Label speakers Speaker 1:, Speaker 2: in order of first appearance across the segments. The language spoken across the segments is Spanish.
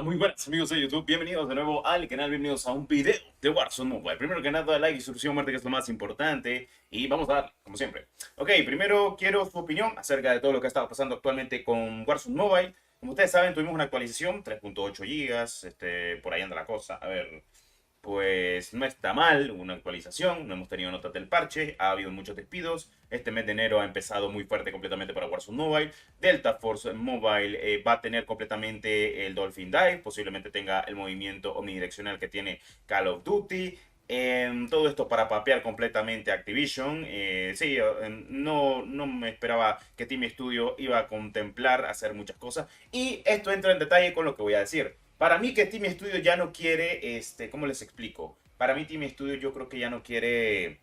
Speaker 1: Muy buenas amigos de YouTube, bienvenidos de nuevo al canal, bienvenidos a un video de Warzone Mobile. Primero que nada, like y suscripción, muerte, que es lo más importante, y vamos a dar, como siempre. Ok, primero quiero su opinión acerca de todo lo que ha estado pasando actualmente con Warzone Mobile. Como ustedes saben, tuvimos una actualización, 3.8 gigas, por ahí anda la cosa. A ver, pues no está mal, hubo una actualización, no hemos tenido notas del parche, ha habido muchos despidos. Este mes de enero ha empezado muy fuerte completamente para Warzone Mobile. Delta Force Mobile va a tener completamente el Dolphin Dive, posiblemente tenga el movimiento omnidireccional que tiene Call of Duty. Todo esto para papear completamente Activision. Sí, no me esperaba que Team Studio iba a contemplar hacer muchas cosas. Y esto entra en detalle con lo que voy a decir. Para mí que Team Studio ya no quiere, ¿cómo les explico? Para mí Team Studio yo creo que ya no quiere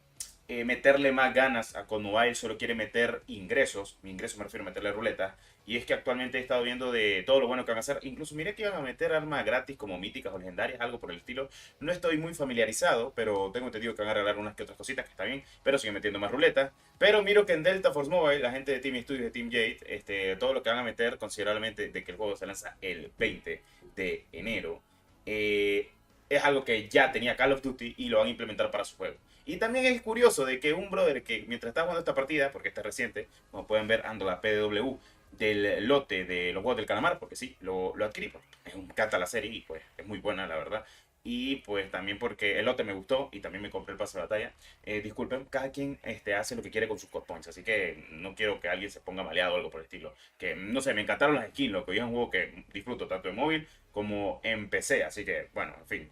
Speaker 1: meterle más ganas a COD Mobile, solo quiere meter ingresos. Mi ingreso me refiero a meterle ruleta. Y es que actualmente he estado viendo de todo lo bueno que van a hacer. Incluso miré que iban a meter armas gratis como míticas o legendarias, algo por el estilo. No estoy muy familiarizado, pero tengo entendido que van a regalar unas que otras cositas, que está bien. Pero siguen metiendo más ruleta. Pero miro que en Delta Force Mobile, la gente de Team Studio, de Team Jade, todo lo que van a meter considerablemente de que el juego se lanza el 20 de enero. Es algo que ya tenía Call of Duty y lo van a implementar para su juego. Y también es curioso de que un brother que mientras estaba jugando esta partida, porque esta es reciente, como pueden ver, ando la PW del lote de los juegos del calamar, porque sí, lo adquirí. Es un cata la serie y pues es muy buena, la verdad. Y pues también porque el lote me gustó y también me compré el pase de batalla. Disculpen, cada quien hace lo que quiere con sus core points, así que no quiero que alguien se ponga maleado o algo por el estilo. Que no sé, me encantaron las skins, lo que hoy es un juego que disfruto tanto en móvil como en PC, así que bueno, en fin.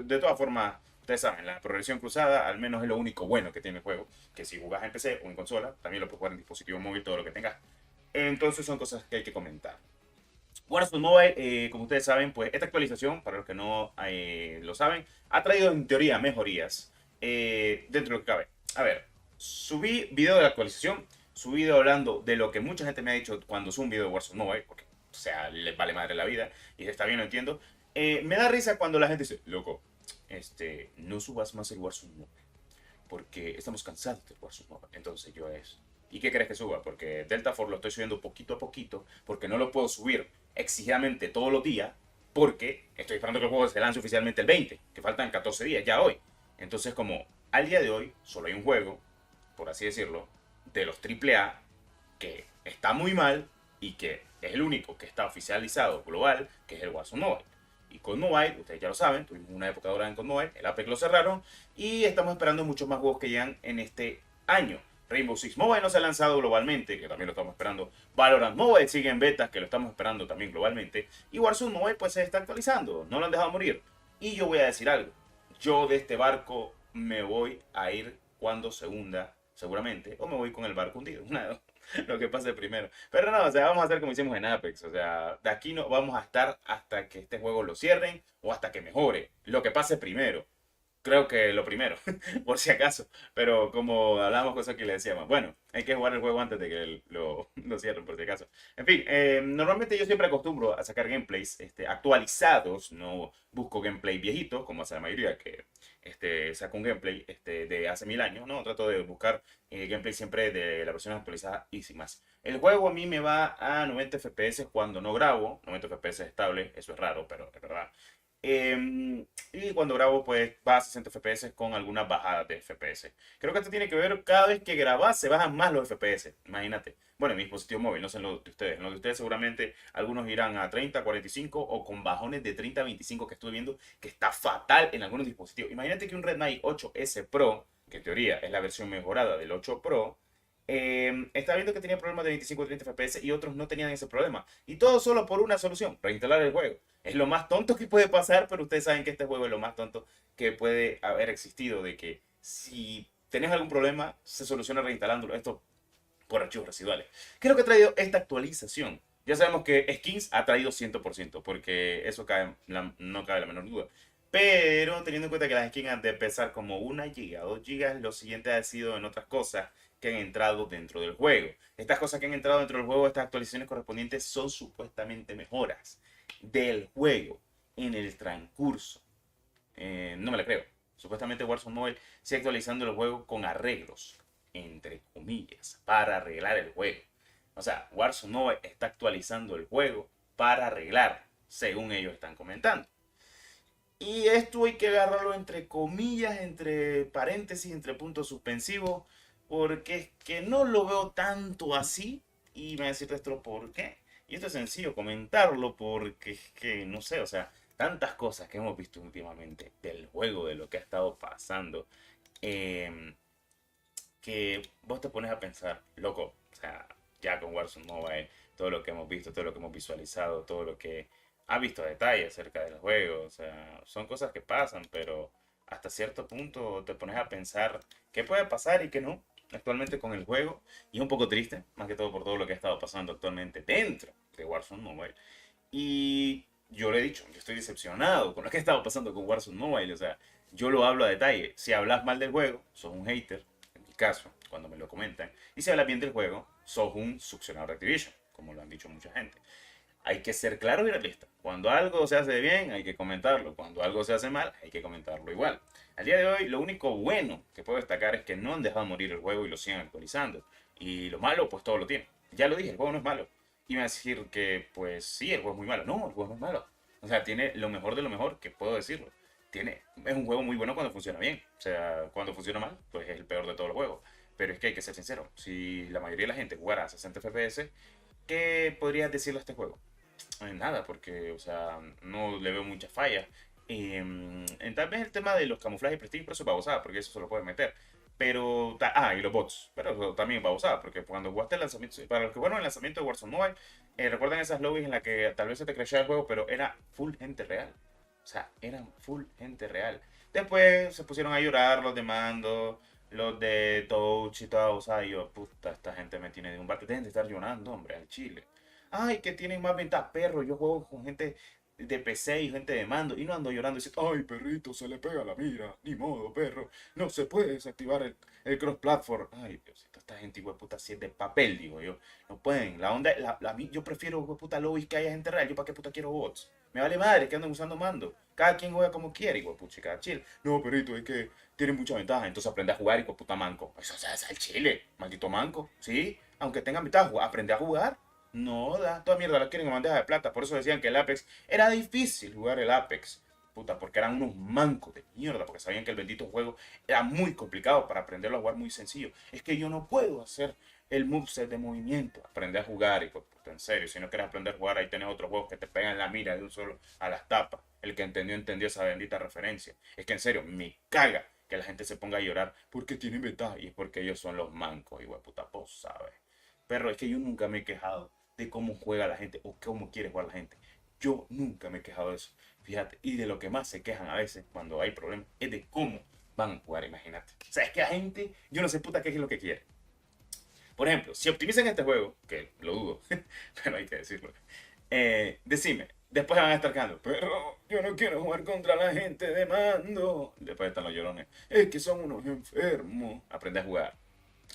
Speaker 1: De todas formas, ustedes saben, la progresión cruzada al menos es lo único bueno que tiene el juego, que si jugás en PC o en consola, también lo puedes jugar en dispositivo móvil, todo lo que tengas. Entonces son cosas que hay que comentar. Warzone Mobile, como ustedes saben, pues esta actualización, para los que no lo saben, ha traído en teoría mejorías dentro de lo que cabe. A ver, subí video de la actualización, subí video hablando de lo que mucha gente me ha dicho cuando subo un video de Warzone Mobile, porque, o sea, les vale madre la vida, y está bien, lo entiendo. Me da risa cuando la gente dice, loco, no subas más el Warzone Mobile porque estamos cansados del Warzone Mobile. Entonces yo es, ¿y qué crees que suba? Porque Delta Force lo estoy subiendo poquito a poquito, porque no lo puedo subir exigidamente todos los días, porque estoy esperando que el juego se lance oficialmente el 20, que faltan 14 días ya hoy. Entonces como al día de hoy solo hay un juego, por así decirlo, de los AAA que está muy mal y que es el único que está oficializado global, que es el Warzone Mobile. Y con Mobile, ustedes ya lo saben, tuvimos una época dorada en con Mobile, el Apex lo cerraron y estamos esperando muchos más juegos que llegan en este año. Rainbow Six Mobile no se ha lanzado globalmente, que también lo estamos esperando. Valorant Mobile sigue en beta, que lo estamos esperando también globalmente. Y Warzone Mobile pues se está actualizando, no lo han dejado morir. Y yo voy a decir algo, yo de este barco me voy a ir cuando se hunda, seguramente, o me voy con el barco hundido. Lo que pase primero. Pero no, o sea, vamos a hacer como hicimos en Apex. O sea, de aquí no vamos a estar hasta que este juego lo cierren o hasta que mejore. Lo que pase primero. Creo que lo primero, por si acaso. Pero como hablamos cosas que le decíamos, bueno, hay que jugar el juego antes de que lo cierren, por si acaso. En fin, normalmente yo siempre acostumbro a sacar gameplays actualizados. No busco gameplay viejito, como hace la mayoría, que saco un gameplay de hace 1000 años. No, trato de buscar gameplay siempre de la versión actualizada y sin más. El juego a mí me va a 90 FPS cuando no grabo. 90 FPS estable, eso es raro, pero es verdad. Y cuando grabo, pues va a 60 FPS con algunas bajadas de FPS. Creo que esto tiene que ver cada vez que grabas se bajan más los FPS. Imagínate. Bueno, en mi dispositivo móvil, no sé en lo de ustedes. En lo de ustedes seguramente algunos irán a 30, 45 o con bajones de 30 a 25 que estoy viendo que está fatal en algunos dispositivos. Imagínate que un Redmi 8S Pro, que en teoría es la versión mejorada del 8 Pro, estaba viendo que tenía problemas de 25 o 30 FPS y otros no tenían ese problema. Y todo solo por una solución, reinstalar el juego. Es lo más tonto que puede pasar, pero ustedes saben que este juego es lo más tonto que puede haber existido, de que si tenés algún problema, se soluciona reinstalando esto por archivos residuales. ¿Qué es lo que ha traído esta actualización? Ya sabemos que skins ha traído 100%, porque eso no cabe la menor duda. Pero teniendo en cuenta que las skins han de pesar como 1 GB, 2 GB, lo siguiente ha sido en otras cosas que han entrado dentro del juego. Estas cosas que han entrado dentro del juego, estas actualizaciones correspondientes son supuestamente mejoras del juego en el transcurso. No me la creo. Supuestamente Warzone Mobile sigue actualizando el juego con arreglos, entre comillas, para arreglar el juego. O sea, Warzone Mobile está actualizando el juego para arreglar. según ellos están comentando. Y esto hay que agarrarlo entre comillas, entre paréntesis, entre puntos suspensivos, porque es que no lo veo tanto así. Y me va a decir esto por qué. Y esto es sencillo comentarlo porque es que, no sé, o sea, tantas cosas que hemos visto últimamente del juego, de lo que ha estado pasando, eh, que vos te pones a pensar, loco, o sea, ya con Warzone Mobile, todo lo que hemos visto, todo lo que hemos visualizado, todo lo que ha visto a detalle acerca del juego, o sea, son cosas que pasan, pero hasta cierto punto te pones a pensar qué puede pasar y qué no actualmente con el juego, y es un poco triste, más que todo por todo lo que ha estado pasando actualmente dentro de Warzone Mobile. Y yo le he dicho, yo estoy decepcionado con lo que ha estado pasando con Warzone Mobile, o sea, yo lo hablo a detalle. Si hablas mal del juego, sos un hater, en mi caso, cuando me lo comentan. Y si hablas bien del juego, sos un succionador de Activision, como lo han dicho mucha gente. Hay que ser claro y realista. Cuando algo se hace bien, hay que comentarlo. Cuando algo se hace mal, hay que comentarlo igual. Al día de hoy, lo único bueno que puedo destacar es que no han dejado morir el juego y lo siguen actualizando. Y lo malo, pues todo lo tiene. Ya lo dije, el juego no es malo. Y me va a decir que, pues sí, el juego es muy malo. No, el juego no es malo. O sea, tiene lo mejor de lo mejor, que puedo decirlo. Es un juego muy bueno cuando funciona bien. O sea, cuando funciona mal, pues es el peor de todos los juegos. Pero es que hay que ser sincero. Si la mayoría de la gente jugara a 60 FPS, ¿qué podrías decirle a este juego? Nada, porque, o sea, no le veo muchas fallas. Tal vez el tema de los camuflajes y prestigio, pero eso es babosada, porque eso se lo pueden meter. Pero, y los bots, pero eso también es babosada, porque cuando jugaste el lanzamiento, para los que fueron el lanzamiento de Warzone Mobile, recuerdan esas lobbies en las que tal vez se te crashaba el juego, pero era full gente real. O sea, eran full gente real. Después se pusieron a llorar los de Mando, los de Touch y todo, o sea, y yo, puta, esta gente me tiene de un barco. Dejen de estar llorando, hombre, al chile. Ay, que tienen más ventaja, perro. Yo juego con gente de PC y gente de mando y no ando llorando y diciendo, ay, perrito, se le pega la mira. Ni modo, perro. No se puede desactivar el cross-platform. Ay, Diosito, esta gente, puta, si es de papel, digo yo. No pueden. La onda, yo prefiero, puta, lobbies que haya gente real. Yo para qué puta quiero bots. Me vale madre que andan usando mando. Cada quien juega como quiere, pucha, cada chill. No, perrito, es que tiene mucha ventaja. Entonces aprende a jugar, puta manco. Eso es el chile, maldito manco. ¿Sí? Aunque tengan ventaja, aprende a jugar. No, toda mierda la quieren en bandeja de plata. Por eso decían que el Apex era difícil jugar el Apex. Puta, porque eran unos mancos de mierda. Porque sabían que el bendito juego era muy complicado para aprenderlo a jugar muy sencillo. Es que yo no puedo hacer el moveset de movimiento. Aprender a jugar, y puta, en serio. Si no quieres aprender a jugar, ahí tenés otros juegos que te pegan la mira de un solo a las tapas. El que entendió, entendió esa bendita referencia. Es que en serio, me caga que la gente se ponga a llorar porque tienen ventaja. Y es porque ellos son los mancos, igual puta, vos sabes. Pero es que yo nunca me he quejado de cómo juega la gente o cómo quiere jugar la gente. Yo nunca me he quejado de eso. Fíjate, y de lo que más se quejan a veces cuando hay problemas es de cómo van a jugar, imagínate. O sea, es que la gente, yo no sé puta qué es lo que quiere. Por ejemplo, si optimizan este juego, que lo dudo, pero hay que decirlo, decime, después van a estar cantando, pero yo no quiero jugar contra la gente de mando. Después están los llorones, es que son unos enfermos. Aprende a jugar.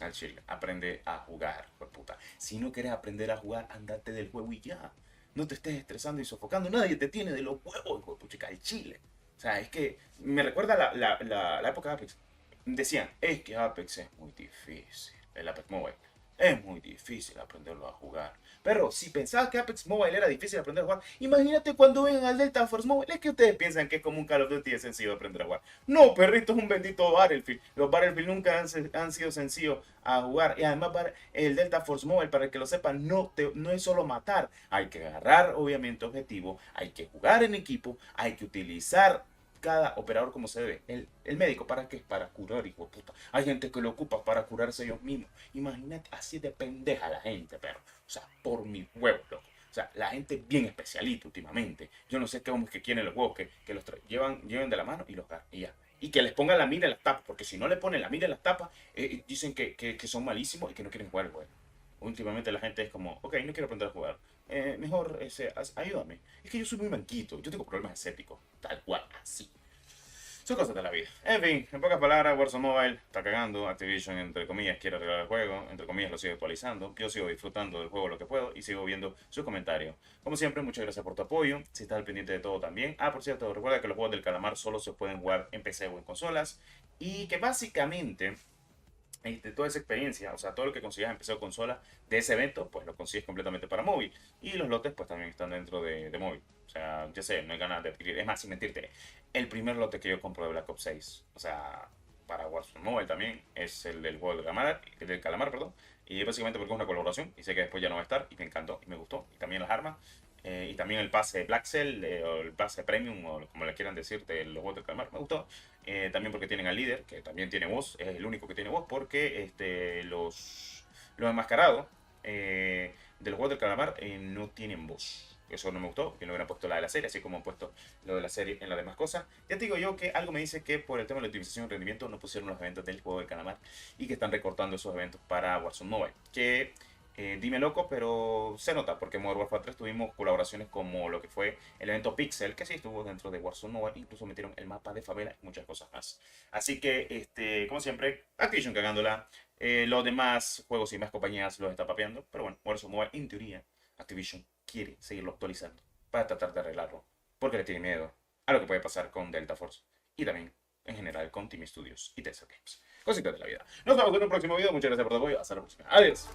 Speaker 1: Al chile, aprende a jugar, pues puta. Si no quieres aprender a jugar, andate del juego y ya. No te estés estresando y sofocando. Nadie te tiene de los huevos, hijo de puchica, al chile. O sea, es que me recuerda la época de Apex. Decían, es que Apex es muy difícil. El Apex Mobile. Es muy difícil aprenderlo a jugar. Pero si pensabas que Apex Mobile era difícil aprender a jugar, imagínate cuando vengan al Delta Force Mobile. Es que ustedes piensan que es como un Call of Duty es sencillo aprender a jugar. No, perrito, es un bendito Battlefield. Los Battlefield nunca han sido sencillos a jugar. Y además el Delta Force Mobile, para que lo sepan, no es solo matar. Hay que agarrar, obviamente, objetivo. Hay que jugar en equipo. Hay que utilizar cada operador como se debe. El médico, ¿para qué? Para curar, hijo de puta. Hay gente que lo ocupa para curarse ellos mismos. Imagínate, así de pendeja la gente, pero, o sea, por mi huevo, loco. O sea, la gente es bien especialita últimamente. Yo no sé cómo es que quieren los huevos, que los lleven de la mano y los agarran, y ya. Y que les pongan la mira en las tapas, porque si no le ponen la mira en las tapas, dicen que son malísimos y que no quieren jugar el juego. Últimamente la gente es como, ok, no quiero aprender a jugar. Mejor ayúdame. Es que yo soy muy manquito, yo tengo problemas escépticos, tal cual, así. Son cosas de la vida. En fin, en pocas palabras, Warzone Mobile está cagando. Activision, entre comillas, quiere arreglar el juego. Entre comillas, lo sigue actualizando. Yo sigo disfrutando del juego lo que puedo y sigo viendo sus comentarios. Como siempre, muchas gracias por tu apoyo. Si estás al pendiente de todo también. Por cierto, recuerda que los juegos del calamar solo se pueden jugar en PC o en consolas. Y que básicamente toda esa experiencia, o sea, todo lo que consigues en PC o consola de ese evento, pues lo consigues completamente para móvil. Y los lotes, pues también están dentro de móvil. O sea, ya sé, no hay ganas de adquirir. Es más, sin mentirte, el primer lote que yo compro de Black Ops 6, o sea, para Warzone Mobile también, es el del juego del calamar, perdón. Y básicamente porque es una colaboración y sé que después ya no va a estar y me encantó y me gustó. Y también las armas. Y también el pase Black Cell o el pase Premium o como le quieran decir de los juegos del calamar, me gustó. También porque tienen al líder, que también tiene voz, es el único que tiene voz, porque los enmascarados del juego del calamar no tienen voz. Eso no me gustó, que no hubieran puesto la de la serie, así como han puesto lo de la serie en las demás cosas. Ya te digo yo que algo me dice que por el tema de la optimización y rendimiento no pusieron los eventos del juego del calamar y que están recortando esos eventos para Warzone Mobile. Que dime loco, pero se nota, porque en Modern Warfare 3 tuvimos colaboraciones como lo que fue el evento Pixel, que sí estuvo dentro de Warzone Mobile, incluso metieron el mapa de favela y muchas cosas más. Así que, como siempre, Activision cagándola, los demás juegos y más compañías los está papeando, pero bueno, Warzone Mobile, en teoría, Activision quiere seguirlo actualizando para tratar de arreglarlo, porque le tiene miedo a lo que puede pasar con Delta Force y también, en general, con Team Studios y Tessel Games. Cositas de la vida. Nos vemos en un próximo video, muchas gracias por tu apoyo, hasta la próxima. Adiós.